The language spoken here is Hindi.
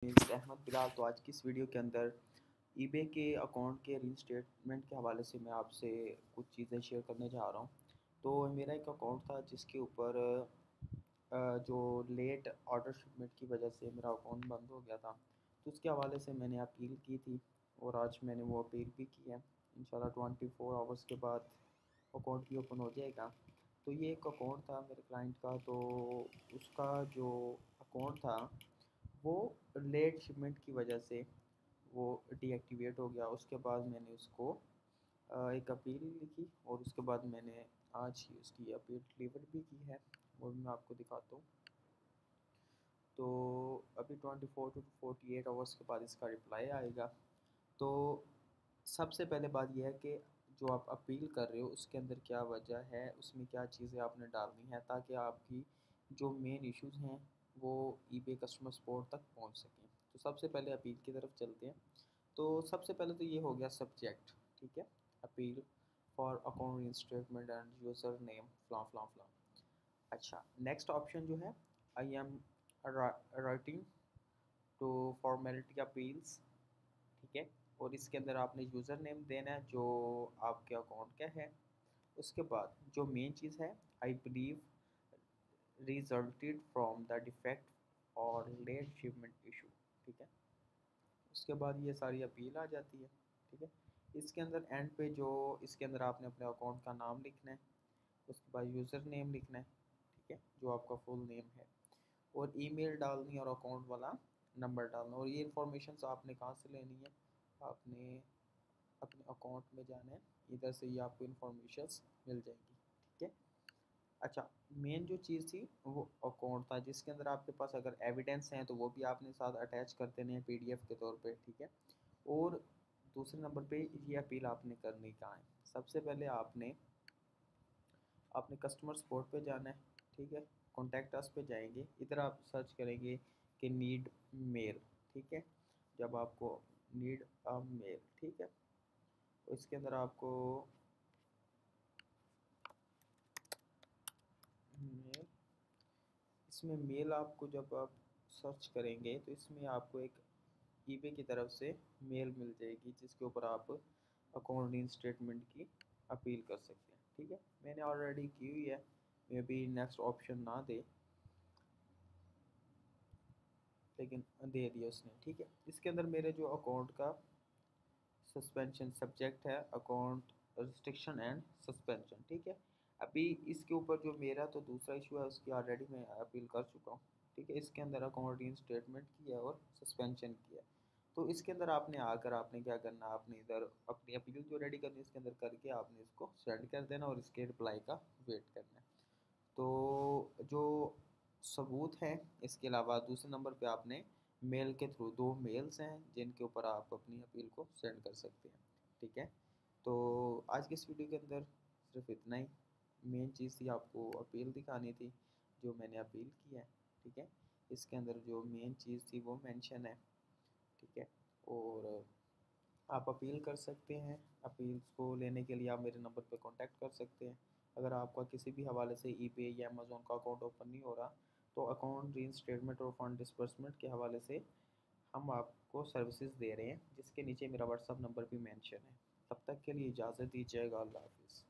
अहमद बिलाल। तो आज की इस वीडियो के अंदर ईबे के अकाउंट के रीइंस्टेटमेंट के हवाले से मैं आपसे कुछ चीज़ें शेयर करने जा रहा हूँ। तो मेरा एक अकाउंट था जिसके ऊपर जो लेट ऑर्डर शिपमेंट की वजह से मेरा अकाउंट बंद हो गया था, तो उसके हवाले से मैंने अपील की थी और आज मैंने वो अपील भी की है। इंशाल्लाह 24 आवर्स के बाद अकाउंट भी ओपन हो जाएगा। तो ये एक अकाउंट था मेरे क्लाइंट का, तो उसका जो अकाउंट था वो लेट शिपमेंट की वजह से वो डीएक्टिवेट हो गया। उसके बाद मैंने उसको एक अपील लिखी और उसके बाद मैंने आज ही उसकी अपील डिलीवर भी की है और मैं आपको दिखाता हूँ। तो अभी 24 to 48 आवर्स के बाद इसका रिप्लाई आएगा। तो सबसे पहले बात यह है कि जो आप अपील कर रहे हो उसके अंदर क्या वजह है, उसमें क्या चीज़ें आपने डालनी है ताकि आपकी जो मेन इश्यूज़ हैं वो ईबे कस्टमर सपोर्ट तक पहुंच सकें। तो सबसे पहले अपील की तरफ चलते हैं। तो सबसे पहले तो ये हो गया सब्जेक्ट, ठीक है। Appeal for account reinstatement and user name फ्लां फ्लां फ्लां। अच्छा, नेक्स्ट ऑप्शन जो है, I am writing to formality appeals, ठीक है। और इसके अंदर आपने यूज़र नेम देना है जो आपके अकाउंट का है। उसके बाद जो मेन चीज़ है, I believe resulted from the defect और लेट शिपमेंट इशू, ठीक है। उसके बाद ये सारी अपील आ जाती है, ठीक है। इसके अंदर एंड पे जो इसके अंदर आपने अपने अकाउंट का नाम लिखना है, उसके बाद यूज़र नेम लिखना है, ठीक है, जो आपका फुल नेम है, और ईमेल डालनी और अकाउंट वाला नंबर डालना। और ये इन्फॉर्मेशन आपने कहाँ से लेनी है, आपने अपने अकाउंट में जाना है, इधर से ही आपको इन्फॉर्मेशन मिल जाएंगी, ठीक है। अच्छा, मेन जो चीज़ थी वो अकाउंट था, जिसके अंदर आपके पास अगर एविडेंस हैं तो वो भी आपने साथ अटैच कर देने हैं पीडीएफ के तौर पे, ठीक है। और दूसरे नंबर पे ये अपील आपने करनी कहाँ है, सबसे पहले आपने अपने कस्टमर सपोर्ट पे जाना है, ठीक है। कॉन्टैक्ट अस पे जाएंगे, इधर आप सर्च करेंगे कि नीड मेल, ठीक है। जब आपको नीड अ मेल, ठीक है, तो इसके अंदर आपको मेल, इसमें मेल आपको जब आप सर्च करेंगे तो इसमें आपको एक ईबे की तरफ से मेल मिल जाएगी जिसके ऊपर आप अकाउंट रीइंस्टेटमेंट की अपील कर सकते हैं, ठीक है। मैंने ऑलरेडी की हुई है, मे बी नेक्स्ट ऑप्शन ना दे, लेकिन दे दिया उसने, ठीक है। इसके अंदर मेरे जो अकाउंट का सस्पेंशन सब्जेक्ट है, अकाउंट रिस्ट्रिक्शन एंड सस्पेंशन, ठीक है। अभी इसके ऊपर जो मेरा तो दूसरा इशू है उसकी ऑलरेडी मैं अपील कर चुका हूँ, ठीक है। इसके अंदर अकाउंट रीइंस्टेटमेंट किया और सस्पेंशन किया। तो इसके अंदर आपने आकर आपने क्या करना, आपने इधर अपनी अपील जो रेडी करनी है इसके अंदर करके आपने इसको सेंड कर देना और इसके रिप्लाई का वेट करना है। तो जो सबूत हैं, इसके अलावा दूसरे नंबर पे आपने मेल के थ्रू, दो मेल्स हैं जिनके ऊपर आप अपनी अपील को सेंड कर सकते हैं, ठीक है। तो आज की इस वीडियो के अंदर सिर्फ इतना ही। मेन चीज़ थी आपको अपील दिखानी थी, जो मैंने अपील की है, ठीक है। इसके अंदर जो मेन चीज़ थी वो मेंशन है, ठीक है। और आप अपील कर सकते हैं। अपील्स को लेने के लिए आप मेरे नंबर पर कांटेक्ट कर सकते हैं। अगर आपका किसी भी हवाले से ईबे या अमेज़न का अकाउंट ओपन नहीं हो रहा, तो अकाउंट रीइंस्टेटमेंट और फंड डिसबर्समेंट के हवाले से हम आपको सर्विसेज दे रहे हैं, जिसके नीचे मेरा व्हाट्सअप नंबर भी मेंशन है। तब तक के लिए इजाज़त दीजिएगा। अल्लाह हाफ़िज़।